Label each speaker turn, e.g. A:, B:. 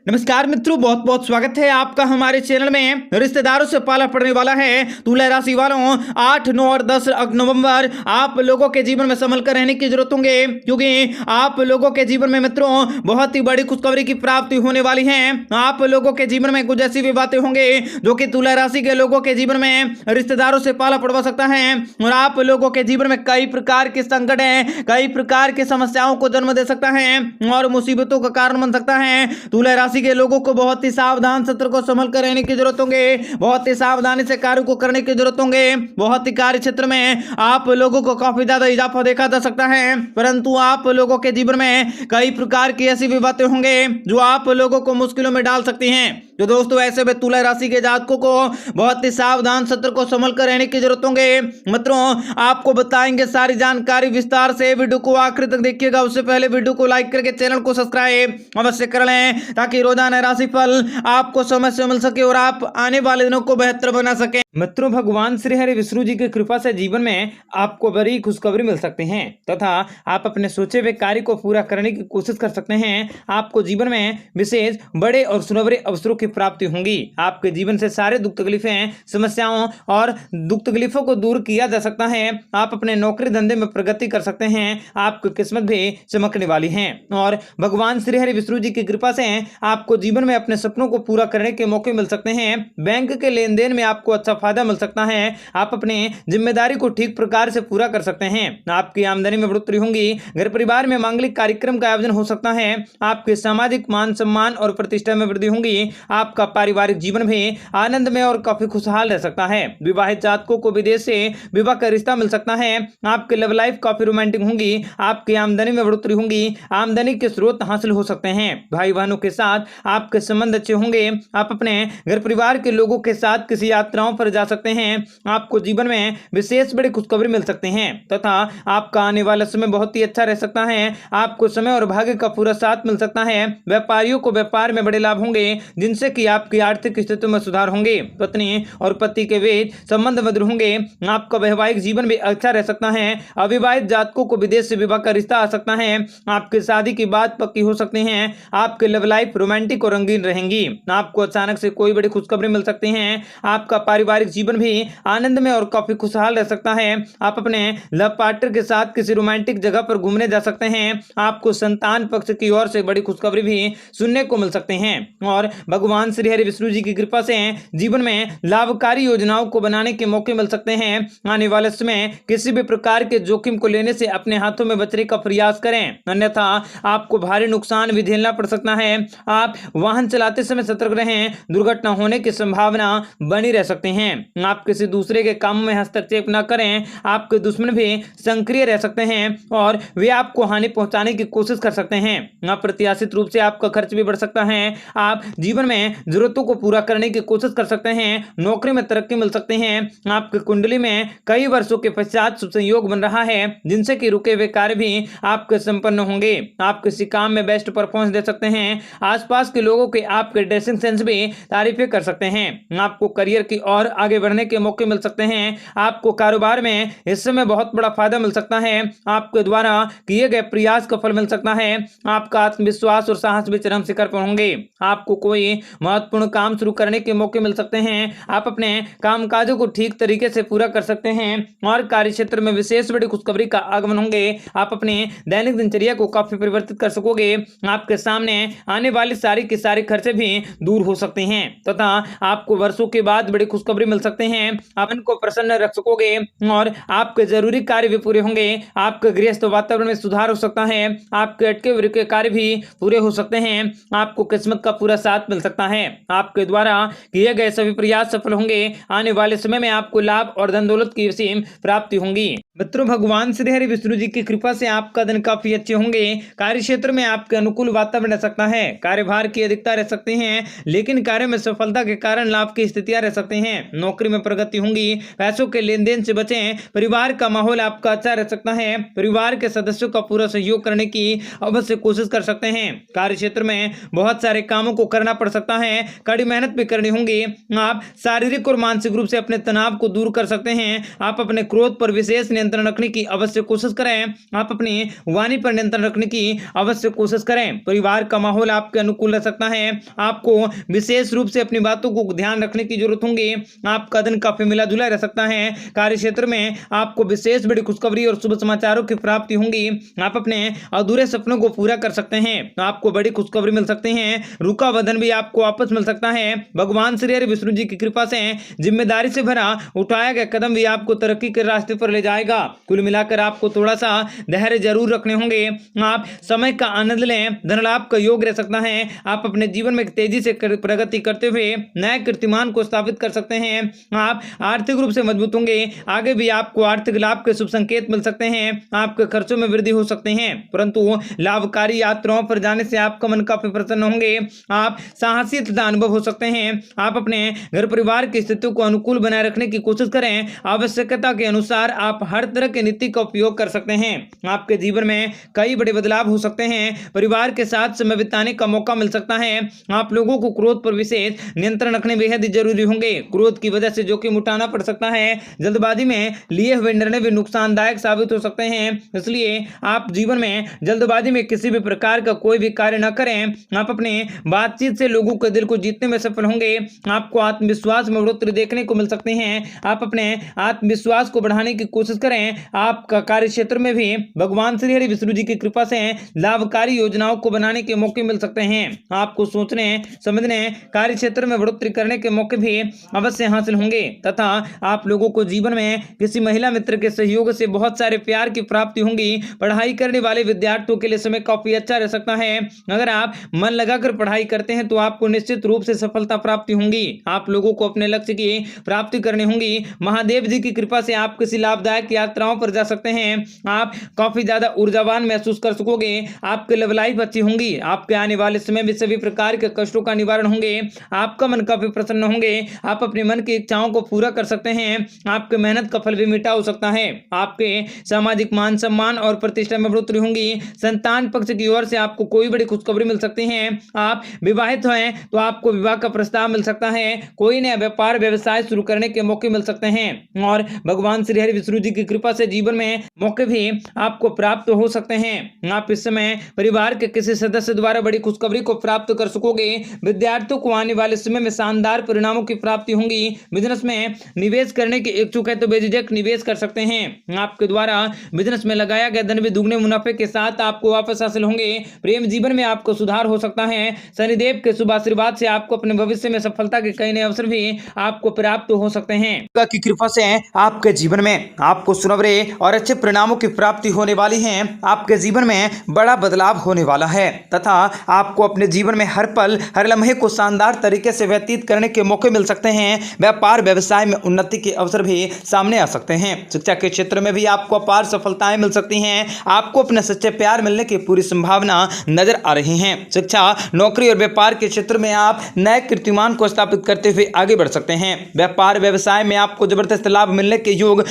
A: नमस्कार मित्रों, बहुत बहुत स्वागत है आपका हमारे चैनल में। रिश्तेदारों से पाला पड़ने वाला है तुला राशि वालों। 8, 9 और 10 नवंबर आप लोगों के जीवन में संभल कर रहने की जरूरत होंगे, क्योंकि आप लोगों के जीवन में मित्रों बहुत ही बड़ी खुशखबरी की प्राप्ति होने वाली है। आप लोगों के जीवन में कुछ ऐसी भी बातें होंगे जो कि तुला राशि के लोगों के जीवन में रिश्तेदारों से पाला पड़वा सकता है और आप लोगों के जीवन में कई प्रकार के संकट है, कई प्रकार की समस्याओं को जन्म दे सकता है और मुसीबतों का कारण बन सकता है। तुला राशि के लोगों को बहुत ही सावधान सतर्क को संभल कर रहने की जरूरत होंगे, बहुत ही सावधानी से कार्य को करने की जरूरत होंगे। बहुत ही कार्य क्षेत्र में आप लोगों को काफी ज्यादा इजाफा देखा जा सकता है, परंतु आप लोगों के जीवन में कई प्रकार की ऐसी भी बातें होंगे जो आप लोगों को मुश्किलों में डाल सकती हैं। तो दोस्तों, ऐसे में तुला राशि के जातकों को बहुत ही सावधान सतर्क को संभल कर रहने की जरूरत होंगे। मित्रों, आपको बताएंगे सारी जानकारी विस्तार से। वीडियो को आखिर तक देखिएगा। उससे पहले वीडियो को लाइक करके चैनल को सब्सक्राइब अवश्य कर लें, ताकि रोजाना राशिफल आपको समय से मिल सके और आप आने वाले दिनों को बेहतर बना सके। मित्रों, भगवान श्री हरि विष्णु जी की कृपा से जीवन में आपको बड़ी खुशखबरी मिल सकती है तथा आप अपने सोचे हुए कार्य को पूरा करने की कोशिश कर सकते हैं। आपको जीवन में विशेष बड़े और सुनहरे अवसरों की प्राप्ति होंगी। आपके जीवन से सारे दुख तकलीफें, समस्याओं और दुख तकलीफों को दूर किया जा सकता है। आप अपने नौकरी धंधे में प्रगति कर सकते हैं। आपकी किस्मत भी चमकने वाली है और भगवान श्री हरि विष्णु जी की कृपा से आपको जीवन में अपने सपनों को पूरा करने के मौके मिल सकते हैं। बैंक के लेन देन में आपको अच्छा फायदा मिल सकता है। आप अपने जिम्मेदारी को ठीक प्रकार से पूरा कर सकते हैं। आपकी आमदनी में बढ़ोतरी होगी। घर परिवार में मांगलिक कार्यक्रम का आयोजन हो सकता है। आपके सामाजिक मान सम्मान और प्रतिष्ठा में वृद्धि होगी। आपका पारिवारिक जीवन भी आनंदमय और काफी खुशहाल रह सकता है। विवाहित जातकों को विदेश से विवाह का रिश्ता मिल सकता है। आपकी लव लाइफ काफी रोमांटिक होंगी। आपकी आमदनी में बढ़ोतरी होगी। आमदनी के स्रोत हासिल हो सकते हैं। भाई बहनों के साथ आपके संबंध अच्छे होंगे। आप अपने घर परिवार के लोगों के साथ किसी यात्राओं पर जा सकते हैं। आपको जीवन में विशेष बड़ी खुशखबरी मिल सकते हैं तथा आपका आने वाला समय बहुत ही अच्छा रह सकता है। आपको समय और भाग्य का पूरा साथ मिल सकता है। व्यापारियों को व्यापार में बड़े लाभ होंगे, जिनसे कि आपकी आर्थिक स्थिति में सुधार होंगे। पत्नी और पति के बीच संबंध मधुर होंगे। आपका वैवाहिक जीवन भी अच्छा रह सकता है। अविवाहित जातकों को विदेश से विवाह का रिश्ता आ सकता है। आपकी शादी की बात पक्की हो सकती है। आपकी लव लाइफ रोमांटिक और रंगीन रहेंगी। आपको अचानक से कोई बड़ी खुशखबरी मिल सकती है। आपका पारिवारिक जीवन भी आनंद में और काफी खुशहाल रह सकता है। आप अपने लव पार्टनर के साथ किसी रोमांटिक जगह पर घूमने जा सकते हैं। आपको संतान पक्ष की ओर से बड़ी खुशखबरी भी सुनने को मिल सकते हैं और भगवान श्री हरि विष्णु जी की कृपा से जीवन में लाभकारी योजनाओं को बनाने के मौके मिल सकते हैं। आने वाले समय किसी भी प्रकार के जोखिम को लेने से अपने हाथों में बचने का प्रयास करें, अन्यथा आपको भारी नुकसान भी झेलना पड़ सकता है। आप वाहन चलाते समय सतर्क रहें, दुर्घटना होने की संभावना बनी रह सकती है। आप किसी दूसरे के काम में हस्तक्षेप न करें। आपके दुश्मन भी सक्रिय रह सकते हैं और वे आपको हानि पहुंचाने की कोशिश कर सकते हैं। अप्रत्याशित रूप से आपका खर्च भी बढ़ सकता है। आप जीवन में जरूरतों को पूरा करने की कोशिश कर सकते हैं। नौकरी में तरक्की मिल सकती है। आपकी कुंडली में कई वर्षों के पश्चात शुभ संयोग बन रहा है, जिनसे कि रुके हुए कार्य भी आपके संपन्न होंगे। आप किसी काम में बेस्ट परफॉर्मेंस दे सकते हैं। आसपास के लोगों के आपके ड्रेसिंग सेंस भी तारीफें कर सकते हैं। आपको करियर की ओर आगे बढ़ने के मौके मिल सकते हैं। आपको कारोबार में इस समय बहुत बड़ा फायदा मिल सकता है। आपके द्वारा किए गए प्रयास का फल मिल सकता है। आपका आत्मविश्वास और साहस भी चरम शिखर पर होंगे। आपको कोई महत्वपूर्ण काम शुरू करने के मौके मिल सकते हैं। आप अपने कामकाजों को ठीक तरीके से पूरा कर सकते हैं और कार्य क्षेत्र में विशेष बड़ी खुशखबरी का आगमन होंगे। आप अपने दैनिक दिनचर्या को काफी परिवर्तित कर सकोगे। आपके सामने आने वाली सारी की सारी खर्चे भी दूर हो सकते हैं तथा आपको वर्षों के बाद बड़ी खुशखबरी मिल सकते हैं। आप इनको प्रसन्न रख सकोगे और आपके जरूरी कार्य भी पूरे होंगे। आपके गृहस्थ वातावरण में सुधार हो सकता है। आपके अटके हुए कार्य भी पूरे हो सकते हैं। आपको किस्मत का पूरा साथ मिल सकता है। आपके द्वारा किए गए सभी प्रयास सफल होंगे। आने वाले समय में आपको लाभ और धन दौलत की असीम प्राप्ति होंगी। मित्रों, भगवान श्री हरि विष्णु जी की कृपा से आपका दिन काफी अच्छे होंगे। कार्य क्षेत्र में आपके अनुकूल वातावरण रह सकता है। कार्यभार की अधिकता रह सकती है, लेकिन कार्य में सफलता के कारण लाभ की स्थितियां रह सकती हैं। नौकरी में प्रगति होंगी। पैसों के लेन देन से बचें। परिवार का माहौल आपका अच्छा रह सकता है। परिवार के सदस्यों का पूरा सहयोग करने की अवश्य कोशिश कर सकते हैं। कार्य क्षेत्र में बहुत सारे कामों को करना पड़ सकता सकता है, कड़ी मेहनत भी करनी होगी। आप शारीरिक और मानसिक रूप से अपने तनाव को दूर कर सकते हैं। आप अपने क्रोध पर विशेष नियंत्रण रखने की अवश्य कोशिश करें। आप अपनी वाणी पर नियंत्रण रखने की अवश्य कोशिश करें। परिवार का माहौल आपके अनुकूल रह सकता है। आपको विशेष रूप से अपनी बातों को ध्यान रखने की जरूरत होगी। आपका दिन काफी मिला जुला रह सकता है। कार्य क्षेत्र में आपको विशेष बड़ी खुशखबरी और शुभ समाचारों की प्राप्ति होगी। आप अपने अधूरे सपनों को पूरा कर सकते हैं। आपको बड़ी खुशखबरी मिल सकती है। रुका वधन भी आपको वापस मिल सकता है। भगवान श्री हरि विष्णु जी की कृपा से जिम्मेदारी से भरा उठाया गया कदम भी आपको तरक्की के रास्ते पर ले जाएगा। कुल मिलाकर आपको थोड़ा सा धैर्य जरूर रखने होंगे। आप समय का आनंद लें। धन लाभ का योग रह सकता है। आप अपने जीवन में तेजी से प्रगति करते हुए नए कीर्तिमान को स्थापित कर सकते हैं। आप आर्थिक रूप से मजबूत होंगे। आगे भी आपको आर्थिक लाभ के शुभ संकेत मिल सकते हैं। आपके खर्चों में वृद्धि हो सकते हैं, परंतु लाभकारी यात्राओं पर जाने से आपका मन काफी प्रसन्न होंगे। आप साहसी तथा अनुभव हो सकते हैं। आप अपने घर परिवार की स्थितियों को अनुकूल बनाए रखने की कोशिश करें। आवश्यकता के अनुसार आप हर तरह की नीति का उपयोग कर सकते हैं। आपके जीवन में कई बड़े बदलाव हो सकते हैं। परिवार के साथ समय बिताने का मौका मिल सकता है। आप लोगों को क्रोध पर विशेष नियंत्रण रखने बेहद जरूरी होंगे। क्रोध की वजह से जोखिम उठाना पड़ सकता है। जल्दबाजी में लिए हुए निर्णय भी नुकसानदायक साबित हो सकते हैं। इसलिए आप जीवन में जल्दबाजी में किसी भी प्रकार का कोई भी कार्य न करें। आप अपने बातचीत से लोगों के दिल को जीतने में सफल होंगे। आपको आत्मविश्वास में बढ़ोतरी देखने को मिल सकती है। आप अपने आत्मविश्वास को बढ़ाने की कोशिश करें। आपका कार्य क्षेत्र में भी भगवान श्री हरि विष्णु जी की कृपा से लाभकारी योजनाओं को बनाने के मौके मिल सकते हैं। आपको सोचने समझने कार्य क्षेत्र में बढ़ोतरी करने के मौके भी अवश्य हासिल होंगे तथा आप लोगों को जीवन में किसी महिला मित्र के सहयोग से बहुत सारे प्यार की प्राप्ति होंगी। पढ़ाई करने वाले विद्यार्थियों के लिए समय काफी अच्छा रह सकता है। अगर आप मन लगाकर पढ़ाई करते हैं तो आपको निश्चित रूप से सफलता प्राप्ति होंगी। आप लोगों को अपने लक्ष्य की प्राप्ति करनी होगी। महादेव जी की कृपा से आप किसी लाभदायक यात्राओं पर जा सकते हैं। आप काफी ज्यादा ऊर्जावान महसूस कर सकोगे। आपके लव लाइफ अच्छी होंगी। आपके आने वाले समय में सभी प्रकार के कष्टों का निवारण होंगे। आपका मन काफी प्रसन्न होंगे। आप अपने मन की इच्छाओं को पूरा कर सकते हैं। आपके मेहनत का फल भी मीठा हो सकता है। आपके सामाजिक मान सम्मान और प्रतिष्ठा में बढ़ोतरी होंगी। संतान पक्ष की ओर से आपको कोई बड़ी खुशखबरी मिल सकती है। आप विवाहित हैं तो आपको विवाह का प्रस्ताव मिल सकता है। कोई नया व्यापार व्यवसाय शुरू करने के मौके मिल सकते हैं और भगवान श्री हरि विष्णु जी की कृपा से जीवन में मौके भी आपको प्राप्त हो सकते हैं। आप इस समय परिवार के किसी सदस्य द्वारा बड़ी खुशखबरी को प्राप्त कर सकोगे। विद्यार्थियों को आने वाले समय में शानदार परिणामों की प्राप्ति होंगी। बिजनेस में निवेश करने के इच्छुक है तो बेझिझक निवेश कर सकते हैं। आपके द्वारा बिजनेस में लगाया गया धन भी दुगने मुनाफे के साथ आपको वापस हासिल होंगे। प्रेम जीवन में आपको सुधार हो सकता है। शनिदेव के शुभ आशीर्वाद से आपको अपने भविष्य में सफलता के कई नए अवसर भी आपको प्राप्त हो सकते हैं। की कृपा से आपके जीवन में आपको सुनहरे और अच्छे परिणामों की प्राप्ति होने वाली है। आपके जीवन में बड़ा बदलाव होने वाला है तथा आपको अपने जीवन में हर पल हर लम्हे को शानदार तरीके से व्यतीत करने के मौके मिल सकते हैं। व्यापार व्यवसाय में उन्नति के अवसर भी सामने आ सकते हैं। शिक्षा के क्षेत्र में भी आपको अपार सफलताएं मिल सकती हैं। आपको अपने सच्चे प्यार मिलने की पूरी संभावना नजर आ रही है। शिक्षा नौकरी और व्यापार के क्षेत्र में आप नए कीर्तिमान को स्थापित करते हुए आगे बढ़ सकते हैं। व्यापार व्यवसाय में आपको जबरदस्त लाभ मिलने के योग